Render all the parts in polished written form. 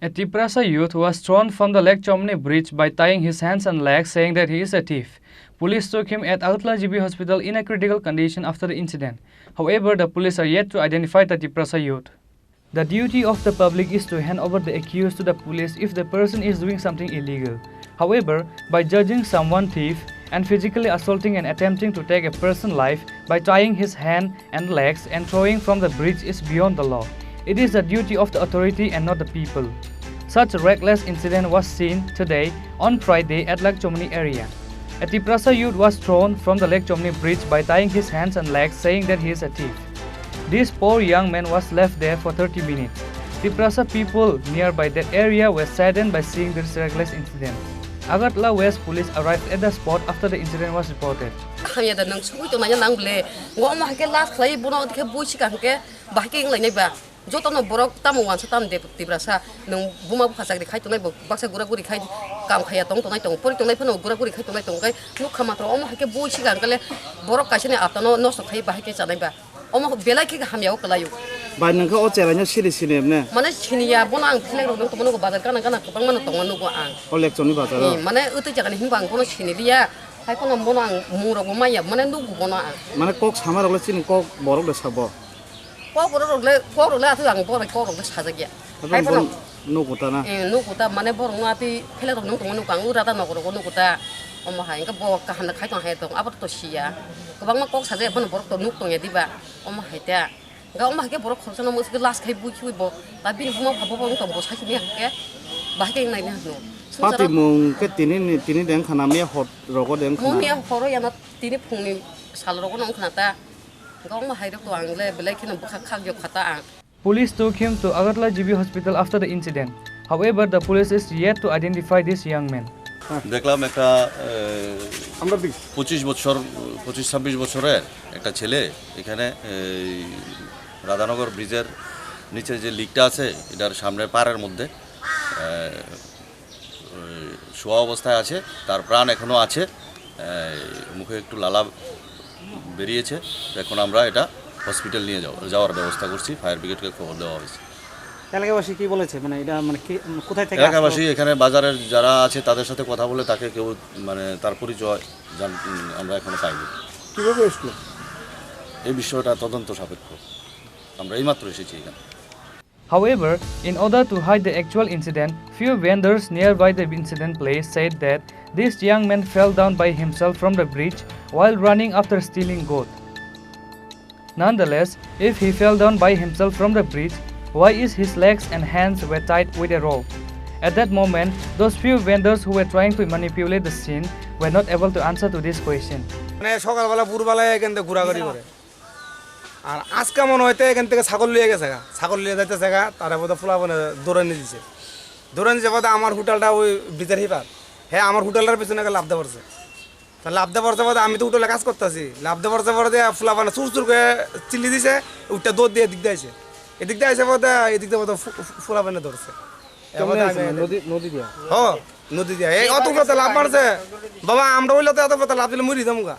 A Tiprasa youth was thrown from the Lake Chowmuhani Bridge by tying his hands and legs, saying that he is a thief. Police took him at Agartala GB Hospital in a critical condition after the incident. However, the police are yet to identify the Tiprasa youth. The duty of the public is to hand over the accused to the police if the person is doing something illegal. However, by judging someone thief and physically assaulting and attempting to take a person's life by tying his hand and legs and throwing from the bridge is beyond the law. It is the duty of the authority and not the people. Such a reckless incident was seen today on Friday at Lake Chowmuhani area. A Tiprasa youth was thrown from the Lake Chowmuhani Bridge by tying his hands and legs, saying that he is a thief. This poor young man was left there for 30 minutes. Tiprasa people nearby that area were saddened by seeing this reckless incident. Agartala West police arrived at the spot after the incident was reported. Jotano borok tamu wan satam de Tiprasa nung buma khasa gri khai tonai baksa gura guri khai kam khaya tong tonai tong pori tonai phano gura guri khai tonai tong kai nu khama tro omo hake boi sigan kale borok kasine aptano nosto khai ba hake chanai ba omo belai ki hamyao kalayu ba nangka o chelanya sili sili ne mane chini ya bona ang thlek ro to mono bazar kana kana kopang mano tong anu ko ang o lek choni bazar mane utu jagani himbang kono chini dia hai kono mono ang muro go maya mane nu go bona ang mane kok samar ro chin kok borok de sabo kok borok le atu ang borok kok sajagya hai kono nukuta na nukuta mane borok ngati phele ro nung tong kang urata nokoro ko nukuta omo hai ka bo ka han khai tong hai tong abat to sia kobang ma kok sajagya bon borok to nuk tong ediba omo hai ta ga omo hake borok khosana mo ke last khai bu chui bo tabi buma phabo bo tong bo sai ni ke ba ke nai na no pati mung ke tini deng khana me hot rogo deng khana me horo yana tini phungni sal rogo nong khana ta ga omo hai ro to ang le belai khina bu khak yo khata ang. Police took him to Agartala GB Hospital after the incident. However, the police is yet to identify this young man. দেখলাম একটা 25-26 বছরের একটা ছেলে এখানে রাধানগর ব্রিজের নিচে যে লিকটা আছে এটার সামনের পাড়ের মধ্যে শোয়া অবস্থায় আছে, তার প্রাণ এখনো আছে, মুখে একটু লালা বেরিয়েছে। এখন আমরা এটা হসপিটাল নিয়ে যাওয়ার ব্যবস্থা করছি, ফায়ার ব্রিগেডকে খবর দেওয়া হয়েছে। এলাকাবাসী কি বলেছে, মানে এটা মানে কোথায় থেকে এলাকাবাসী এখানে বাজারের যারা আছে তাদের সাথে কথা বলে তাকে কেউ মানে তার পরিচয় আমরা এখনো পাইনি। কিভাবে এসলো এই বিষয়টা তদন্ত সাপেক্ষ, আমরা এইমাত্র এসেছি এখানে। However, in order to hide the actual incident, few vendors nearby the incident place said that this young man fell down by himself from the bridge while running after stealing goat. Nonetheless, if he fell down by himself from the bridge, why is his legs and hands were tied with a rope? At that moment, those few vendors who were trying to manipulate the scene were not able to answer to this question. মানে সকালবেলা পুরবেলায় এখান থেকে ঘোরাঘুরি করে, আর আজকে মনে হয়তো এখান থেকে ছাগল লিয়ে গেছে, ছাগল লিয়ে যাইতেছে, তারা বোধহয় ফুলা মানে দৌড়ানি দিছে, দৌড়ানি যে বোধহয় আমার হোটেলটা ওই ব্রিজের হিপার, হ্যাঁ আমার হোটেলটার পিছনে লাভ দেওয়া পড়ছে। তা লাভ দেওয়া পড়ছে বোধহয় আমি তো হোটেলে কাজ করতেছি, লাভ দেওয়া পড়ছে পরে ফুলা মানে চুর চুর করে চিল্লি দিছে, উঠটা দৌড় দিয়ে এদিক দিয়ে আসে, এদিক দিয়ে আসে বোধহয় এদিক দিয়ে বোধহয় ফুলা মানে ধরছে নদী দিয়া এই অত কথা লাভ মারছে। বাবা আমরা ওইলে তো এত কথা লাভ দিলে মরি যাবো গা।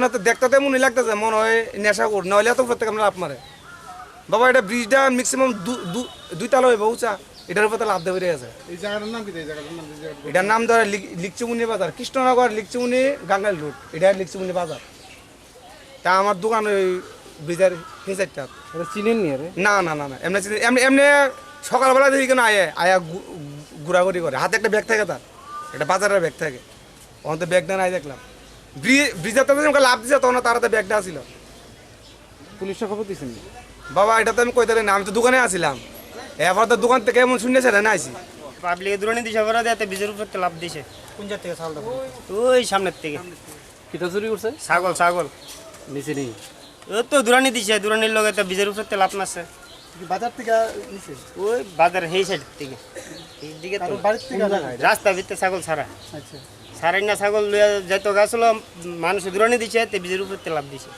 না তো দেখতে তো এমনই লাগতেছে, মনে হয় নেশা কর, নইলে এত প্রত্যেক আমরা লাভ মারে। বাবা এটা ব্রিজটা ম্যাক্সিমাম 2 তালা হইব উঁচা, এটার উপর লাভ দেবে আছে। এটার নাম ধরে লিকচুমুনি বাজার, কৃষ্ণনগর লিকচুমুনি গাঙ্গাল রোড, এটা লিকচুমুনি বাজার। তা আমার দোকান ওই ব্রিজের এই সাইডটা চিনেন নি? না না না না, এমনি এমনি সকালবেলা দেখি কেন আয়া ঘোরাঘুরি করে, হাতে একটা ব্যাগ থাকে, তার একটা বাজারের ব্যাগ থাকে, ওখান তো ব্যাগটা নাই দেখলাম। ব্রিজের তো লাভ দিছে, তখন তার হাতে ব্যাগটা আসিল। পুলিশের খবর দিয়েছেন? বাবা এটা তো আমি কইতে না, আমি তো দোকানে আসিলাম, এবার তো দোকান থেকে এমন শুনেছে না আইসি পাবলিক দূরানি দিছে, ওরা দেতে ব্রিজের উপর লাভ দিছে। কোন জায়গা থেকে ছাগলটা? ওই সামনের থেকে। কিটা চুরি করছে? ছাগল নিচে নেই, ও তো দূরানি দিছে, দূরানির লগে তো ব্রিজের উপর লাভ মারছে। বাজার থেকে নিচে? ওই বাজার এই সাইড থেকে, এইদিকে তো রাস্তা ভিতরে ছাগল ছাড়া। আচ্ছা, সারাই না ছাগল লইয়া যাইতো গাছলো, মানুষ দূরানি দিছে, তে ব্রিজের উপর লাভ দিছে।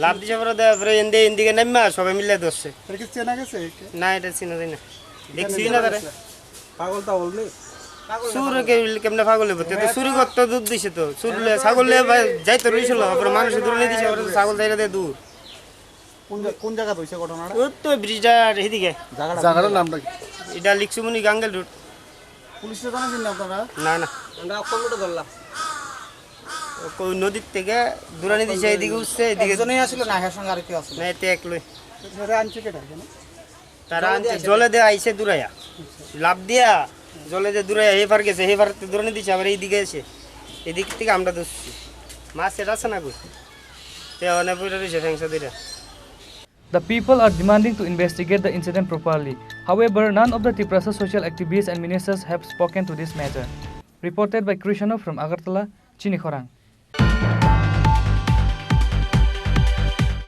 লাভ দিছে পরে এদিকে নামা সবাই মিলে ধরছে। চেনা গেছে না, এটা চিনা যায় না, দেখছি না তারা। পাগল টাগল নেই, সুর কেমনে পাগল হইব? তো চুরি করতে দুধ দিছে, তো চুর ছাগল যাইতে রইছিল, মানুষ দূরানি দিছে, ছাগল যাইলে দূর কোন জায়গা হইছে ঘটনাটা? ওই তো ব্রিজটার এদিকে জায়গাটার নামটা কি? এটা লেক চৌমুহনী গাঙ্গেল রোড। পুলিশে জানাছেন না আপনারা? না না আমরা অকলটা ধরলাম ওই নদীর থেকে দূরানি দিছে এদিকে উঠছে এদিকে একজনই আসলে না এর সঙ্গে আর কি আছে? না এতে একলই ধরে আনছে কেটা কেন? তারা আনছে জলে দিয়ে আইছে দূরাইয়া লাভ দিয়া জলে দিয়ে দূরাইয়া হেফার গেছে হেফার দূরানি দিছে আবার এইদিকে এসে এদিক থেকে আমরা ধরছি মাছ এটা আছে না কই তে অনেক পড়ে রয়েছে ফ্যাংসা দিরা। The people are demanding to investigate the incident properly. However, none of the Tiprasa social activists and ministers have spoken to this matter. Reported by Krishna from Agartala, Chini Khorang.